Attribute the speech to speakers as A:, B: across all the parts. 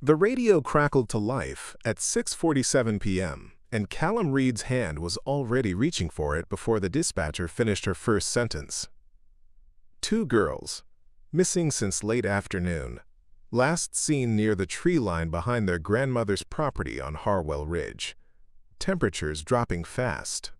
A: The radio crackled to life at 6:47 p.m., and Callum Reed's hand was already reaching for it before the dispatcher finished her first sentence. Two girls, missing since late afternoon, last seen near the tree line behind their grandmother's property on Harwell Ridge. Temperatures dropping fast.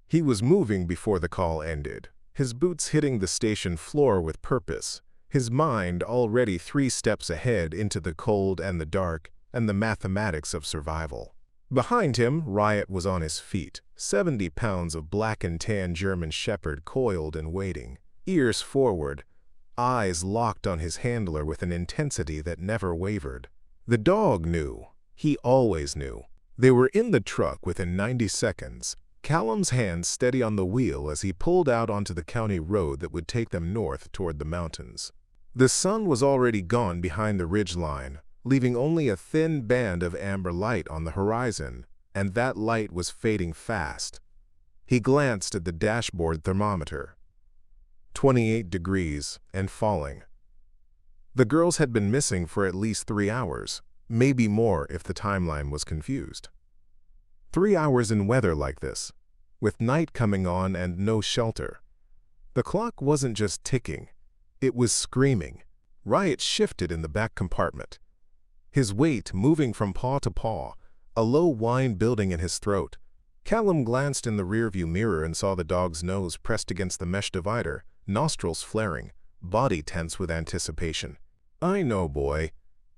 A: He was moving before the call ended, his boots hitting the station floor with purpose, his mind already 3 steps ahead into the cold and the dark and the mathematics of survival. Behind him, Riot was on his feet, 70 pounds of black and tan German Shepherd coiled and waiting, ears forward, eyes locked on his handler with an intensity that never wavered. The dog knew. He always knew. They were in the truck within 90 seconds, Callum's hand steady on the wheel as he pulled out onto the county road that would take them north toward the mountains. The sun was already gone behind the ridge line, leaving only a thin band of amber light on the horizon, and that light was fading fast. He glanced at the dashboard thermometer. 28 degrees and falling. The girls had been missing for at least 3 hours, maybe more if the timeline was confused. 3 hours in weather like this, with night coming on and no shelter. The clock wasn't just ticking, it was screaming. Riot shifted in the back compartment, his weight moving from paw to paw, a low whine building in his throat. Callum glanced in the rearview mirror and saw the dog's nose pressed against the mesh divider, nostrils flaring, body tense with anticipation. "I know, boy,"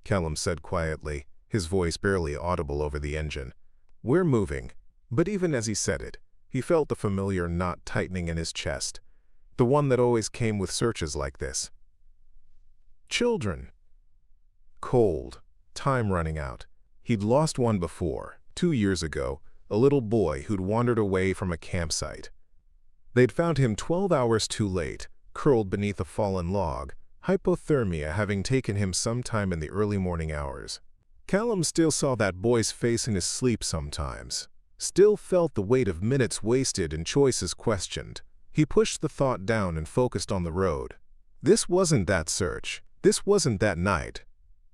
A: Callum said quietly, his voice barely audible over the engine. "We're moving." But even as he said it, he felt the familiar knot tightening in his chest, the one that always came with searches like this. Children. Cold. Time running out. He'd lost one before, 2 years ago, a little boy who'd wandered away from a campsite. They'd found him 12 hours too late, curled beneath a fallen log, hypothermia having taken him sometime in the early morning hours. Callum still saw that boy's face in his sleep sometimes, still felt the weight of minutes wasted and choices questioned. He pushed the thought down and focused on the road. This wasn't that search. This wasn't that night.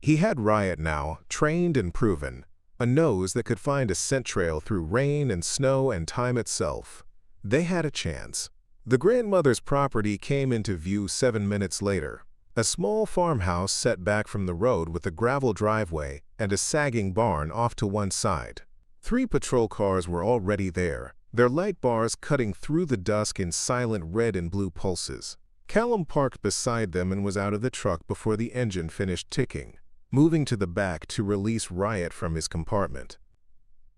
A: He had Riot now, trained and proven, a nose that could find a scent trail through rain and snow and time itself. They had a chance. The grandmother's property came into view 7 minutes later. A small farmhouse set back from the road with a gravel driveway and a sagging barn off to one side. 3 patrol cars were already there, their light bars cutting through the dusk in silent red and blue pulses. Callum parked beside them and was out of the truck before the engine finished ticking, moving to the back to release Riot from his compartment.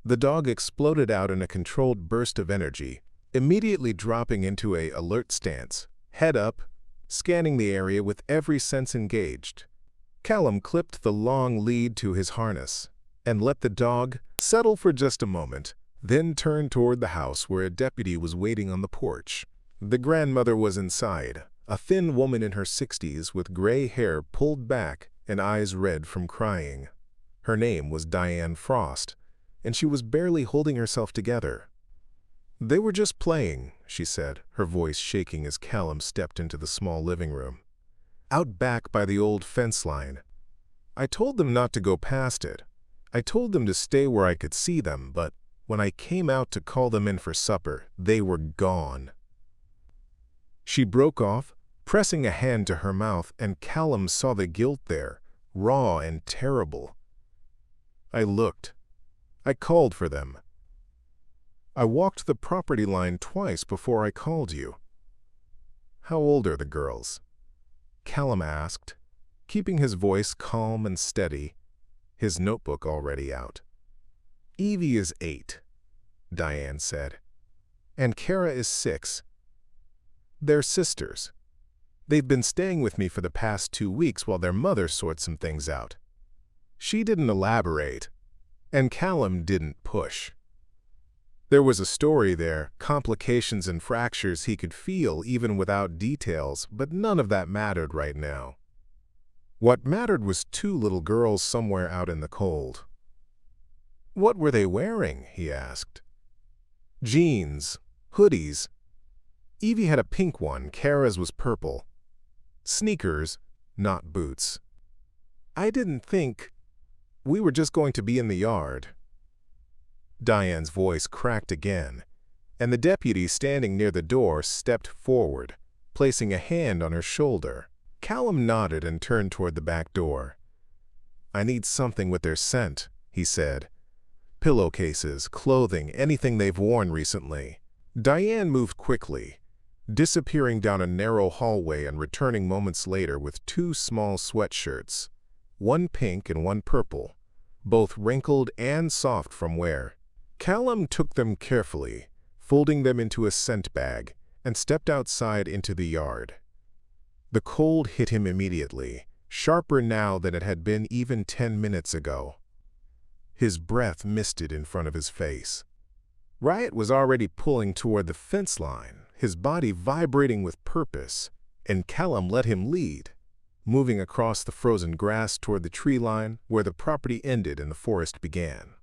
A: The dog exploded out in a controlled burst of energy, immediately dropping into an alert stance, head up, scanning the area with every sense engaged. Callum clipped the long lead to his harness and let the dog settle for just a moment, then turned toward the house where a deputy was waiting on the porch. The grandmother was inside, a thin woman in her 60s with gray hair pulled back and eyes red from crying. Her name was Diane Frost, and she was barely holding herself together. "They were just playing," she said, her voice shaking as Callum stepped into the small living room. "Out back by the old fence line. I told them not to go past it. I told them to stay where I could see them, but when I came out to call them in for supper, they were gone." She broke off, pressing a hand to her mouth, and Callum saw the guilt there, raw and terrible. "I looked. I called for them. I walked the property line twice before I called you." "How old are the girls?" Callum asked, keeping his voice calm and steady, his notebook already out. "Evie is 8, Diane said, "and Kara is 6. They're sisters. They've been staying with me for the past 2 weeks while their mother sorts some things out." She didn't elaborate, and Callum didn't push. There was a story there, complications and fractures he could feel even without details, but none of that mattered right now. What mattered was 2 little girls somewhere out in the cold. "What were they wearing?" he asked. "Jeans, hoodies. Evie had a pink one, Kara's was purple. Sneakers, not boots." "I didn't think," We were just going to be in the yard." Diane's voice cracked again, and the deputy standing near the door stepped forward, placing a hand on her shoulder. Callum nodded and turned toward the back door. "I need something with their scent," he said. "Pillowcases, clothing, anything they've worn recently." Diane moved quickly, disappearing down a narrow hallway and returning moments later with 2 small sweatshirts, one pink and one purple, both wrinkled and soft from wear. Callum took them carefully, folding them into a scent bag, and stepped outside into the yard. The cold hit him immediately, sharper now than it had been even 10 minutes ago. His breath misted in front of his face. Riot was already pulling toward the fence line, his body vibrating with purpose, and Callum let him lead, moving across the frozen grass toward the tree line where the property ended and the forest began.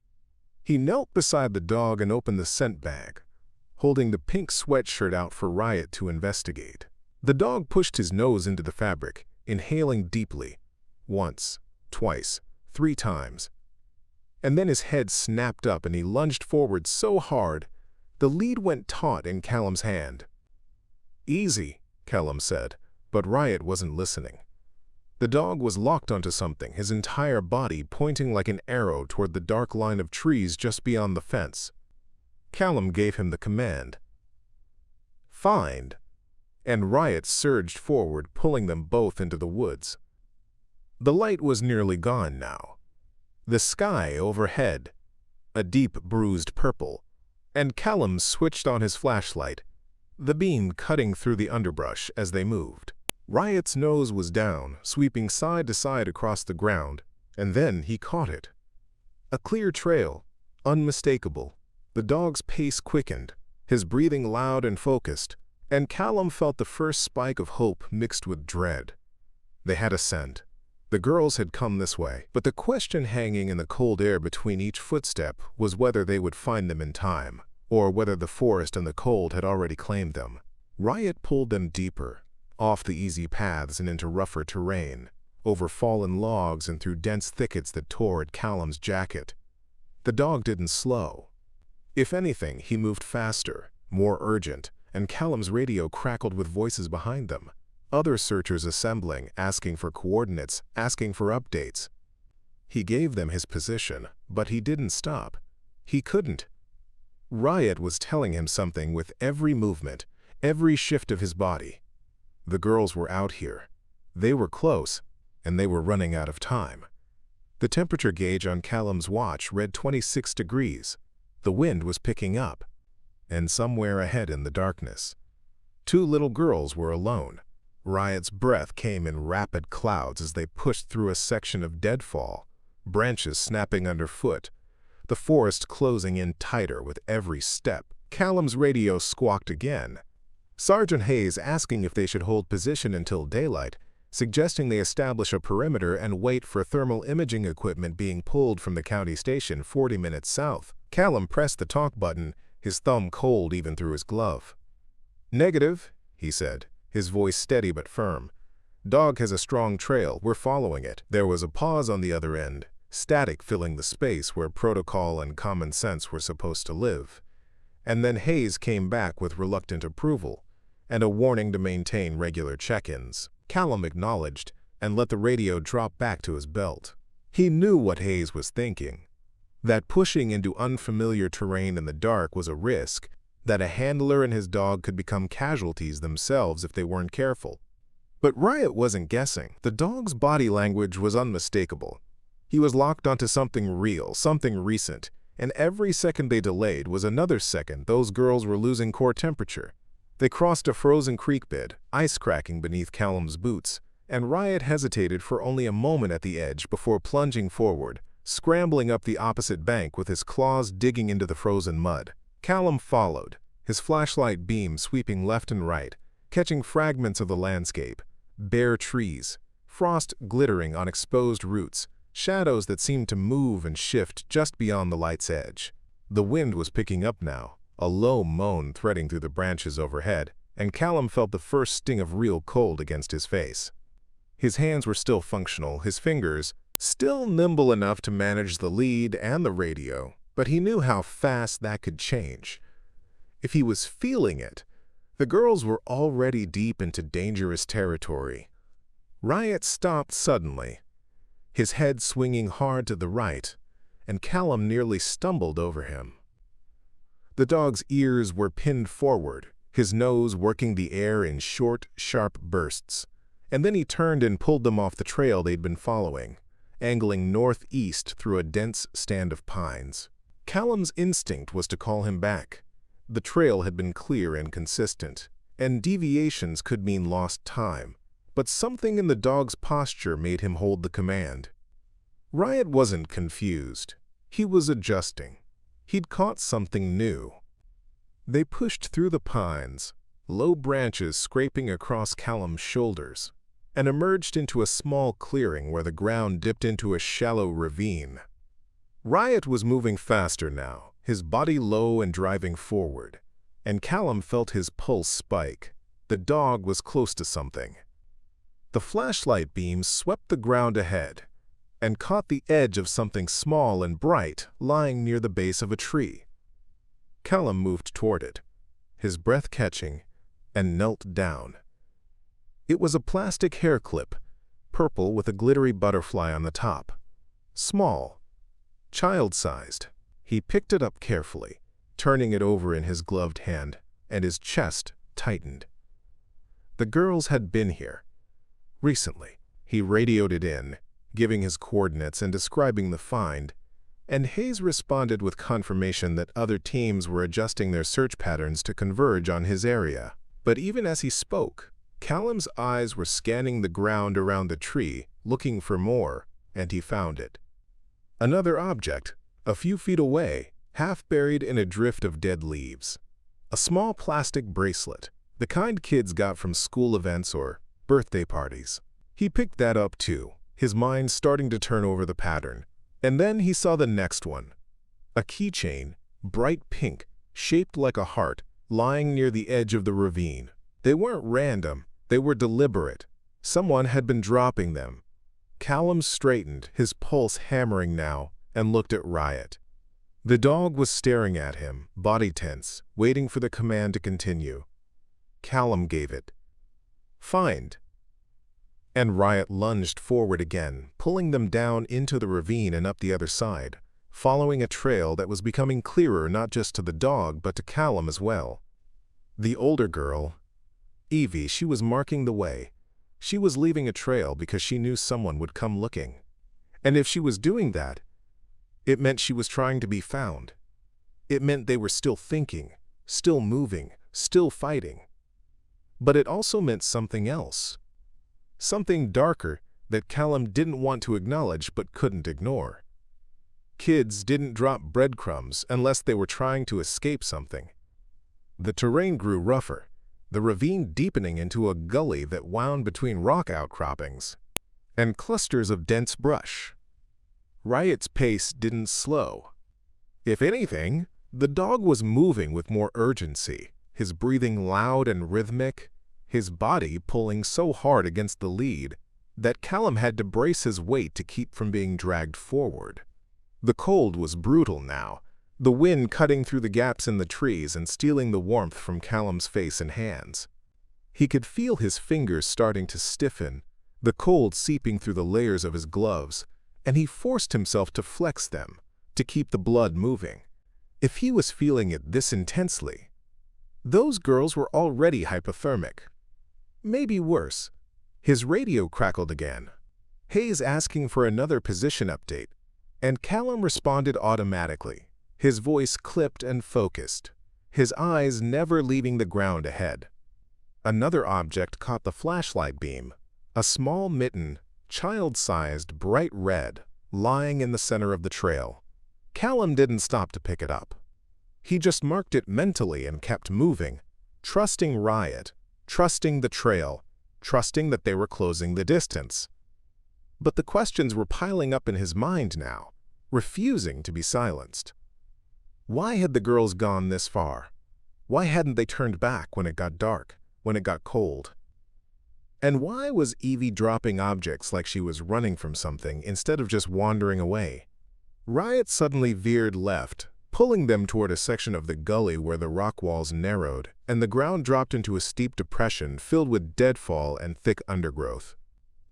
A: He knelt beside the dog and opened the scent bag, holding the pink sweatshirt out for Riot to investigate. The dog pushed his nose into the fabric, inhaling deeply, once, twice, 3 times. And then his head snapped up and he lunged forward so hard, the lead went taut in Callum's hand. "Easy," Callum said, but Riot wasn't listening. The dog was locked onto something, his entire body pointing like an arrow toward the dark line of trees just beyond the fence. Callum gave him the command, "Find," and Riot surged forward, pulling them both into the woods. The light was nearly gone now. The sky overhead, a deep bruised purple, and Callum switched on his flashlight, the beam cutting through the underbrush as they moved. Riot's nose was down, sweeping side to side across the ground, and then he caught it. A clear trail, unmistakable. The dog's pace quickened, his breathing loud and focused, and Callum felt the first spike of hope mixed with dread. They had a scent. The girls had come this way, but the question hanging in the cold air between each footstep was whether they would find them in time, or whether the forest and the cold had already claimed them. Riot pulled them deeper, off the easy paths and into rougher terrain, over fallen logs and through dense thickets that tore at Callum's jacket. The dog didn't slow. If anything, he moved faster, more urgent, and Callum's radio crackled with voices behind them. Other searchers assembling, asking for coordinates, asking for updates. He gave them his position, but he didn't stop. He couldn't. Riot was telling him something with every movement, every shift of his body. The girls were out here. They were close, and they were running out of time. The temperature gauge on Callum's watch read 26 degrees. The wind was picking up. And somewhere ahead in the darkness, 2 little girls were alone. Riot's breath came in rapid clouds as they pushed through a section of deadfall, branches snapping underfoot, the forest closing in tighter with every step. Callum's radio squawked again. Sergeant Hayes asking if they should hold position until daylight, suggesting they establish a perimeter and wait for thermal imaging equipment being pulled from the county station 40 minutes south. Callum pressed the talk button, his thumb cold even through his glove. "Negative," he said, his voice steady but firm. "Dog has a strong trail. We're following it." There was a pause on the other end, static filling the space where protocol and common sense were supposed to live. And then Hayes came back with reluctant approval, and a warning to maintain regular check-ins. Callum acknowledged and let the radio drop back to his belt. He knew what Hayes was thinking, that pushing into unfamiliar terrain in the dark was a risk, that a handler and his dog could become casualties themselves if they weren't careful. But Riot wasn't guessing. The dog's body language was unmistakable. He was locked onto something real, something recent, and every second they delayed was another second those girls were losing core temperature. They crossed a frozen creek bed, ice cracking beneath Callum's boots, and Riot hesitated for only a moment at the edge before plunging forward, scrambling up the opposite bank with his claws digging into the frozen mud. Callum followed, his flashlight beam sweeping left and right, catching fragments of the landscape, bare trees, frost glittering on exposed roots, shadows that seemed to move and shift just beyond the light's edge. The wind was picking up now, a low moan threading through the branches overhead, and Callum felt the first sting of real cold against his face. His hands were still functional, his fingers still nimble enough to manage the lead and the radio, but he knew how fast that could change. If he was feeling it, the girls were already deep into dangerous territory. Riot stopped suddenly, his head swinging hard to the right, and Callum nearly stumbled over him. The dog's ears were pinned forward, his nose working the air in short, sharp bursts, and then he turned and pulled them off the trail they'd been following, angling northeast through a dense stand of pines. Callum's instinct was to call him back. The trail had been clear and consistent, and deviations could mean lost time, but something in the dog's posture made him hold the command. Riot wasn't confused. He was adjusting. He'd caught something new. They pushed through the pines, low branches scraping across Callum's shoulders, and emerged into a small clearing where the ground dipped into a shallow ravine. Riot was moving faster now, his body low and driving forward, and Callum felt his pulse spike. The dog was close to something. The flashlight beam swept the ground ahead and caught the edge of something small and bright lying near the base of a tree. Callum moved toward it, his breath catching, and knelt down. It was a plastic hair clip, purple with a glittery butterfly on the top. Small, child-sized. He picked it up carefully, turning it over in his gloved hand, and his chest tightened. The girls had been here. Recently, he radioed it in, giving his coordinates and describing the find, and Hayes responded with confirmation that other teams were adjusting their search patterns to converge on his area. But even as he spoke, Callum's eyes were scanning the ground around the tree, looking for more, and he found it. Another object, a few feet away, half buried in a drift of dead leaves. A small plastic bracelet, the kind kids got from school events or birthday parties. He picked that up too, his mind starting to turn over the pattern. And then he saw the next one. A keychain, bright pink, shaped like a heart, lying near the edge of the ravine. They weren't random, they were deliberate. Someone had been dropping them. Callum straightened, his pulse hammering now, and looked at Riot. The dog was staring at him, body tense, waiting for the command to continue. Callum gave it. Find. And Riot lunged forward again, pulling them down into the ravine and up the other side, following a trail that was becoming clearer not just to the dog but to Callum as well. The older girl, Evie, she was marking the way. She was leaving a trail because she knew someone would come looking. And if she was doing that, it meant she was trying to be found. It meant they were still thinking, still moving, still fighting. But it also meant something else. Something darker that Callum didn't want to acknowledge but couldn't ignore. Kids didn't drop breadcrumbs unless they were trying to escape something. The terrain grew rougher, the ravine deepening into a gully that wound between rock outcroppings and clusters of dense brush. Riot's pace didn't slow. If anything, the dog was moving with more urgency, his breathing loud and rhythmic, his body pulling so hard against the lead that Callum had to brace his weight to keep from being dragged forward. The cold was brutal now, the wind cutting through the gaps in the trees and stealing the warmth from Callum's face and hands. He could feel his fingers starting to stiffen, the cold seeping through the layers of his gloves, and he forced himself to flex them, to keep the blood moving. If he was feeling it this intensely, those girls were already hypothermic. Maybe worse. His radio crackled again. Hayes asking for another position update, and Callum responded automatically, his voice clipped and focused, his eyes never leaving the ground ahead. Another object caught the flashlight beam, a small mitten, child-sized, bright red, lying in the center of the trail. Callum didn't stop to pick it up. He just marked it mentally and kept moving, trusting Riot, trusting the trail, trusting that they were closing the distance. But the questions were piling up in his mind now, refusing to be silenced. Why had the girls gone this far? Why hadn't they turned back when it got dark, when it got cold? And why was Evie dropping objects like she was running from something instead of just wandering away? Riot suddenly veered left, pulling them toward a section of the gully where the rock walls narrowed, and the ground dropped into a steep depression filled with deadfall and thick undergrowth.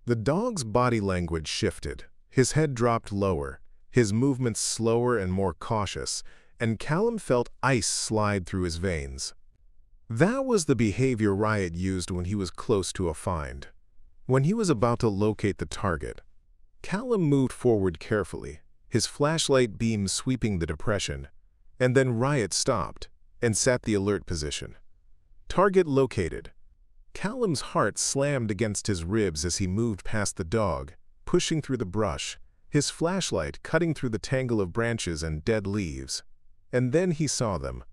A: The dog's body language shifted. His head dropped lower, his movements slower and more cautious, and Callum felt ice slide through his veins. That was the behavior Riot used when he was close to a find. When he was about to locate the target, Callum moved forward carefully, his flashlight beam sweeping the depression, and then Riot stopped and sat the alert position. Target located. Callum's heart slammed against his ribs as he moved past the dog, pushing through the brush, his flashlight cutting through the tangle of branches and dead leaves. And then he saw them.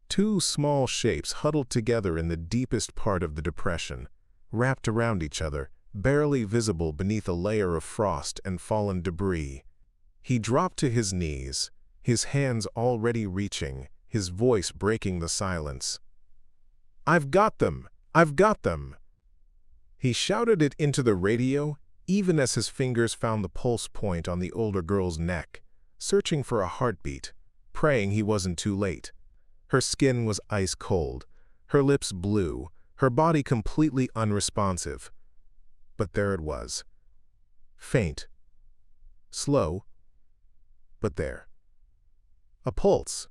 A: Two small shapes huddled together in the deepest part of the depression, wrapped around each other, barely visible beneath a layer of frost and fallen debris. He dropped to his knees, his hands already reaching, his voice breaking the silence. "I've got them! I've got them!" He shouted it into the radio, even as his fingers found the pulse point on the older girl's neck, searching for a heartbeat, praying he wasn't too late. Her skin was ice cold, her lips blue, her body completely unresponsive. But there it was. Faint. Slow. But there. A pulse.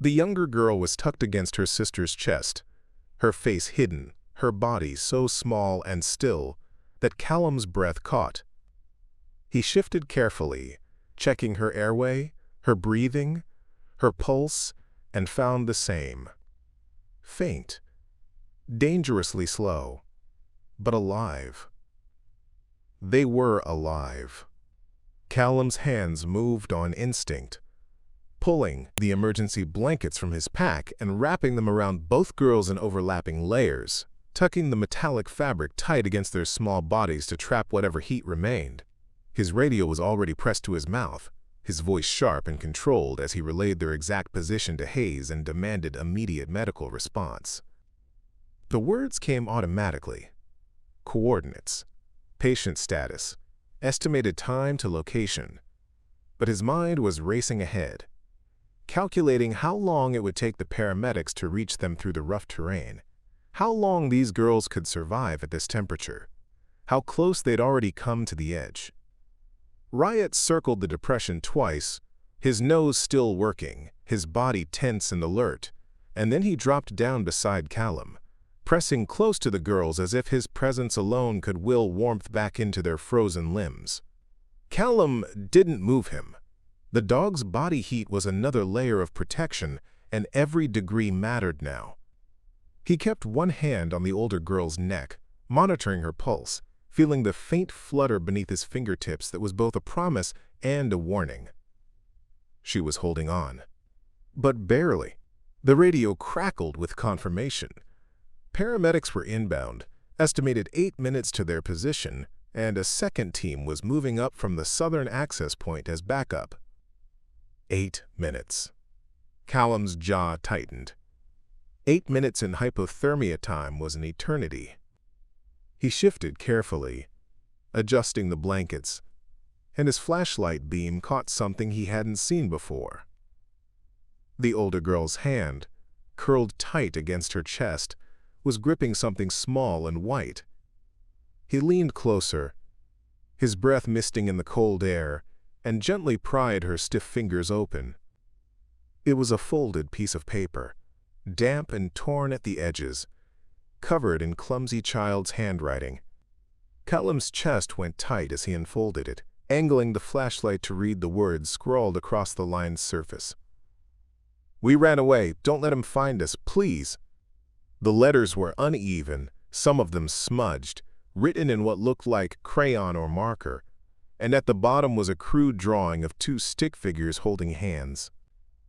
A: The younger girl was tucked against her sister's chest, her face hidden, her body so small and still that Callum's breath caught. He shifted carefully, checking her airway, her breathing, her pulse, and found the same. Faint. Dangerously slow. But alive. They were alive. Callum's hands moved on instinct, pulling the emergency blankets from his pack and wrapping them around both girls in overlapping layers, tucking the metallic fabric tight against their small bodies to trap whatever heat remained. His radio was already pressed to his mouth, his voice sharp and controlled as he relayed their exact position to Hayes and demanded immediate medical response. The words came automatically. Coordinates, patient status, estimated time to location. But his mind was racing ahead, calculating how long it would take the paramedics to reach them through the rough terrain, how long these girls could survive at this temperature, how close they'd already come to the edge. Riot circled the depression twice, his nose still working, his body tense and alert, and then he dropped down beside Callum, pressing close to the girls as if his presence alone could will warmth back into their frozen limbs. Callum didn't move him. The dog's body heat was another layer of protection, and every degree mattered now. He kept one hand on the older girl's neck, monitoring her pulse, feeling the faint flutter beneath his fingertips that was both a promise and a warning. She was holding on. But barely. The radio crackled with confirmation. Paramedics were inbound, estimated 8 minutes to their position, and a second team was moving up from the southern access point as backup. 8 minutes. Callum's jaw tightened. 8 minutes in hypothermia time was an eternity. He shifted carefully, adjusting the blankets, and his flashlight beam caught something he hadn't seen before. The older girl's hand, curled tight against her chest, was gripping something small and white. He leaned closer, his breath misting in the cold air, and gently pried her stiff fingers open. It was a folded piece of paper, damp and torn at the edges, covered in clumsy child's handwriting. Callum's chest went tight as he unfolded it, angling the flashlight to read the words scrawled across the line's surface. "We ran away. Don't let him find us, please." The letters were uneven, some of them smudged, written in what looked like crayon or marker, and at the bottom was a crude drawing of two stick figures holding hands.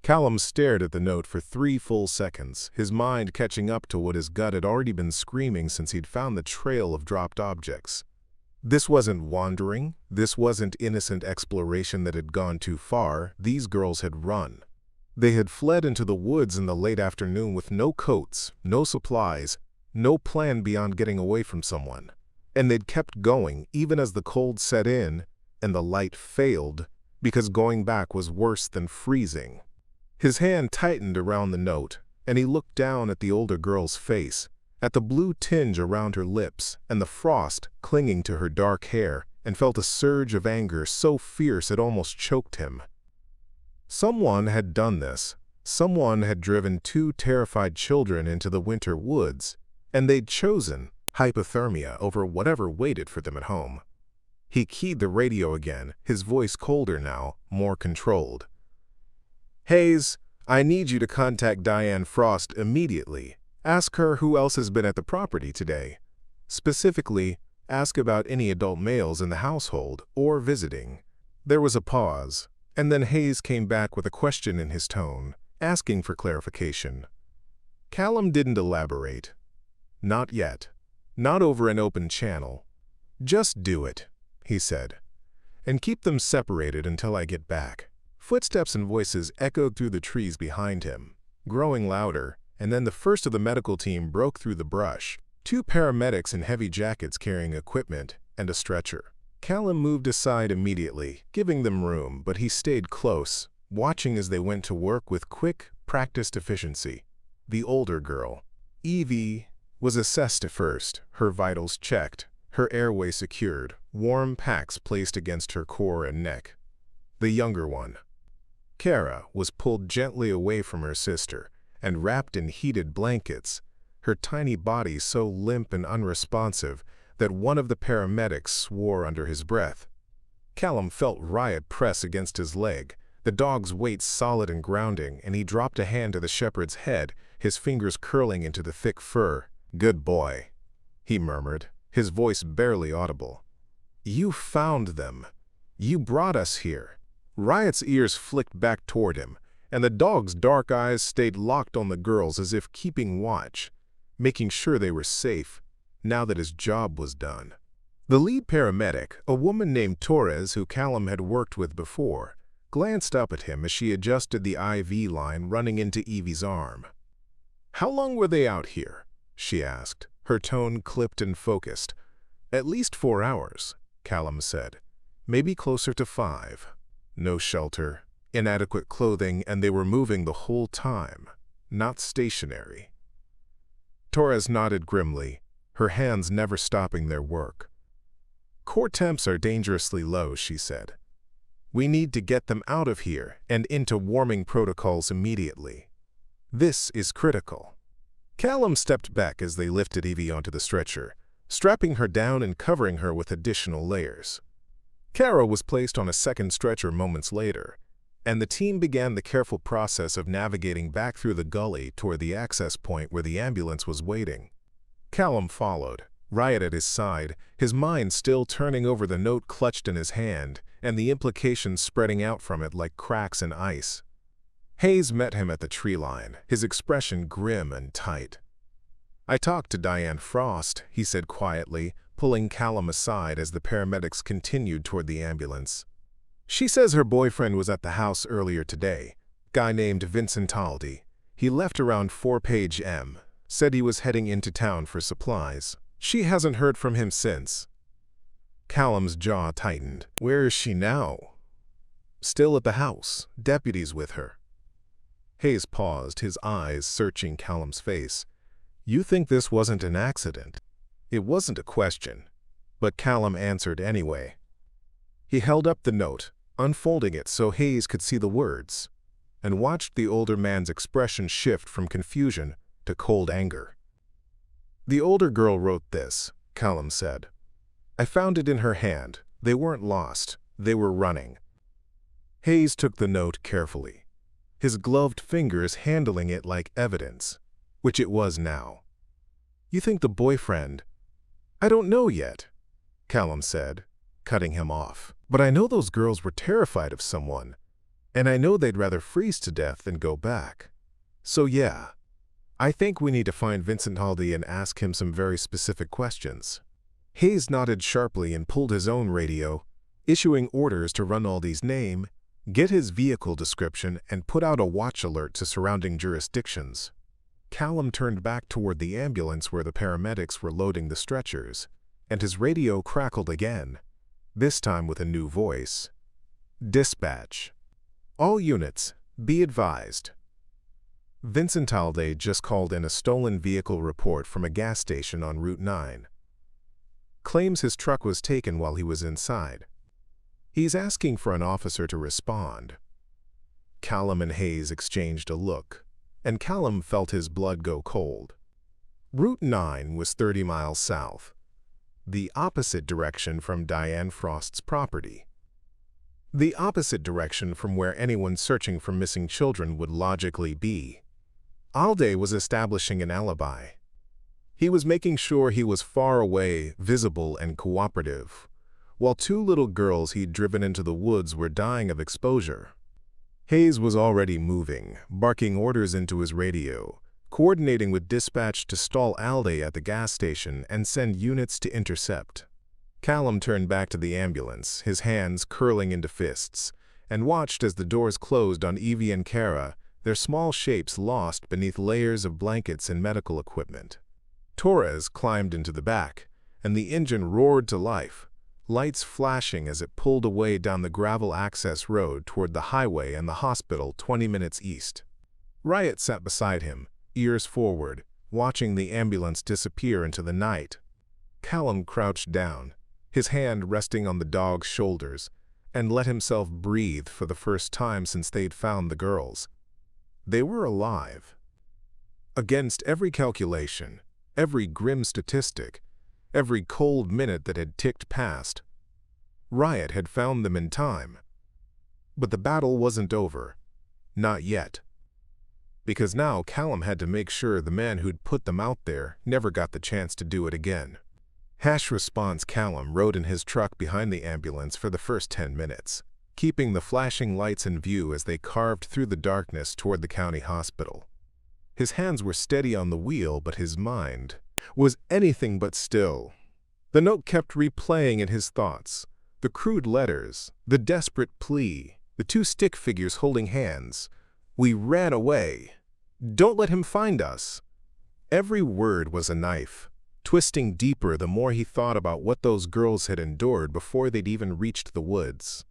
A: Callum stared at the note for 3 full seconds, his mind catching up to what his gut had already been screaming since he'd found the trail of dropped objects. This wasn't wandering, this wasn't innocent exploration that had gone too far. These girls had run. They had fled into the woods in the late afternoon with no coats, no supplies, No plan beyond getting away from someone. And they'd kept going even as the cold set in and the light failed, because going back was worse than freezing. His hand tightened around the note, and he looked down at the older girl's face, at the blue tinge around her lips and the frost clinging to her dark hair, and felt a surge of anger so fierce it almost choked him. Someone had done this. Someone had driven two terrified children into the winter woods, and they'd chosen hypothermia over whatever waited for them at home. He keyed the radio again, his voice colder now, more controlled. "Hayes, I need you to contact Diane Frost immediately. Ask her who else has been at the property today. Specifically, ask about any adult males in the household or visiting." There was a pause, and then Hayes came back with a question in his tone, asking for clarification. Callum didn't elaborate. Not yet. Not over an open channel. "Just do it," he said, "and keep them separated until I get back." Footsteps and voices echoed through the trees behind him, growing louder, and then the first of the medical team broke through the brush, two paramedics in heavy jackets carrying equipment and a stretcher. Callum moved aside immediately, giving them room, but he stayed close, watching as they went to work with quick, practiced efficiency. The older girl, Evie, was assessed at first, her vitals checked, her airway secured, warm packs placed against her core and neck. The younger one, Kara, was pulled gently away from her sister and wrapped in heated blankets, her tiny body so limp and unresponsive that one of the paramedics swore under his breath. Callum felt Riot press against his leg, the dog's weight solid and grounding, and he dropped a hand to the shepherd's head, his fingers curling into the thick fur. "Good boy," he murmured, his voice barely audible. "You found them. You brought us here." Riot's ears flicked back toward him, and the dog's dark eyes stayed locked on the girls as if keeping watch, making sure they were safe, now that his job was done. The lead paramedic, a woman named Torres who Callum had worked with before, glanced up at him as she adjusted the IV line running into Evie's arm. "How long were they out here?" she asked, her tone clipped and focused. "At least 4 hours," Callum said. "Maybe closer to 5. No shelter, inadequate clothing, and they were moving the whole time, not stationary." Torres nodded grimly, her hands never stopping their work. "Core temps are dangerously low," she said. "We need to get them out of here and into warming protocols immediately. This is critical." Callum stepped back as they lifted Evie onto the stretcher, strapping her down and covering her with additional layers. Kara was placed on a second stretcher moments later, and the team began the careful process of navigating back through the gully toward the access point where the ambulance was waiting. Callum followed, Riot at his side, his mind still turning over the note clutched in his hand and the implications spreading out from it like cracks in ice. Hayes met him at the tree line, his expression grim and tight. "I talked to Diane Frost," he said quietly, pulling Callum aside as the paramedics continued toward the ambulance. "She says her boyfriend was at the house earlier today, guy named Vincent Aldi. He left around 4 page M, said he was heading into town for supplies. She hasn't heard from him since." Callum's jaw tightened. "Where is she now?" "Still at the house, deputies with her." Hayes paused, his eyes searching Callum's face. "You think this wasn't an accident?" It wasn't a question, but Callum answered anyway. He held up the note, unfolding it so Hayes could see the words, and watched the older man's expression shift from confusion to cold anger. "The older girl wrote this," Callum said. "I found it in her hand. They weren't lost. They were running." Hayes took the note carefully, his gloved fingers handling it like evidence, which it was now. "You think the boyfriend—" "I don't know yet," Callum said, cutting him off. "But I know those girls were terrified of someone, and I know they'd rather freeze to death than go back. So yeah, I think we need to find Vincent Aldi and ask him some very specific questions." Hayes nodded sharply and pulled his own radio, issuing orders to run Aldi's name, get his vehicle description, and put out a watch alert to surrounding jurisdictions. Callum turned back toward the ambulance where the paramedics were loading the stretchers, and his radio crackled again, this time with a new voice. Dispatch. All units, be advised. Vincent Alday just called in a stolen vehicle report from a gas station on Route 9. Claims his truck was taken while he was inside. He's asking for an officer to respond. Callum and Hayes exchanged a look, and Callum felt his blood go cold. Route 9 was 30 miles south, the opposite direction from Diane Frost's property. The opposite direction from where anyone searching for missing children would logically be. Alday was establishing an alibi. He was making sure he was far away, visible, and cooperative, while two little girls he'd driven into the woods were dying of exposure. Hayes was already moving, barking orders into his radio, coordinating with dispatch to stall Alday at the gas station and send units to intercept. Callum turned back to the ambulance, his hands curling into fists, and watched as the doors closed on Evie and Kara, their small shapes lost beneath layers of blankets and medical equipment. Torres climbed into the back, and the engine roared to life, lights flashing as it pulled away down the gravel access road toward the highway and the hospital 20 minutes east. Riot sat beside him, ears forward, watching the ambulance disappear into the night. Callum crouched down, his hand resting on the dog's shoulders, and let himself breathe for the first time since they'd found the girls. They were alive. Against every calculation, every grim statistic, every cold minute that had ticked past, Riot had found them in time. But the battle wasn't over. Not yet. Because now Callum had to make sure the man who'd put them out there never got the chance to do it again. Hash response Callum rode in his truck behind the ambulance for the first 10 minutes, keeping the flashing lights in view as they carved through the darkness toward the county hospital. His hands were steady on the wheel, but his mind was anything but still. The note kept replaying in his thoughts, the crude letters, the desperate plea, the two stick figures holding hands. We ran away. Don't let him find us. Every word was a knife, twisting deeper the more he thought about what those girls had endured before they'd even reached the woods.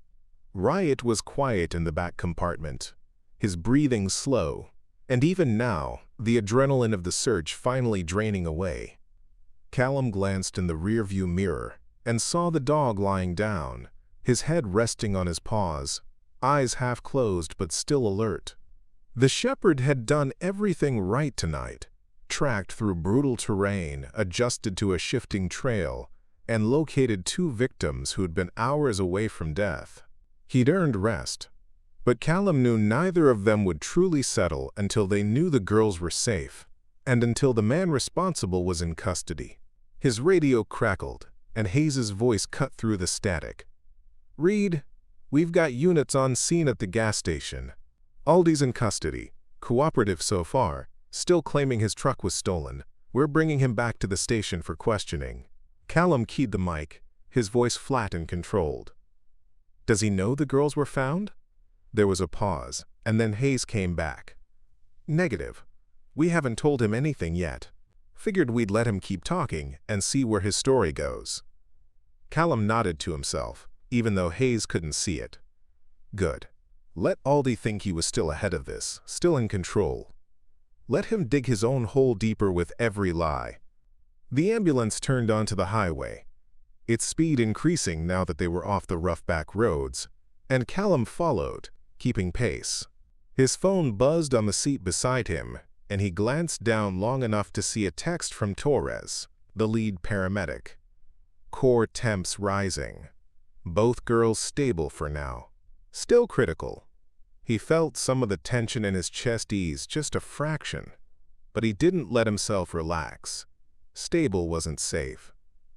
A: Riot was quiet in the back compartment, his breathing slow, and even now, the adrenaline of the search finally draining away. Callum glanced in the rearview mirror and saw the dog lying down, his head resting on his paws, eyes half closed but still alert. The shepherd had done everything right tonight, tracked through brutal terrain, adjusted to a shifting trail, and located two victims who'd been hours away from death. He'd earned rest, but Callum knew neither of them would truly settle until they knew the girls were safe, and until the man responsible was in custody. His radio crackled, and Hayes's voice cut through the static. "Reed, we've got units on scene at the gas station. Aldy's in custody, cooperative so far, still claiming his truck was stolen. We're bringing him back to the station for questioning." Callum keyed the mic, his voice flat and controlled. "Does he know the girls were found?" There was a pause, and then Hayes came back. "Negative. We haven't told him anything yet. Figured we'd let him keep talking and see where his story goes." Callum nodded to himself, even though Hayes couldn't see it. Good. Let Aldy think he was still ahead of this, still in control. Let him dig his own hole deeper with every lie. The ambulance turned onto the highway, its speed increasing now that they were off the rough back roads, and Callum followed, keeping pace. His phone buzzed on the seat beside him, and he glanced down long enough to see a text from Torres, the lead paramedic. Core temps rising. Both girls stable for now. Still critical. He felt some of the tension in his chest ease just a fraction, but he didn't let himself relax. Stable wasn't safe.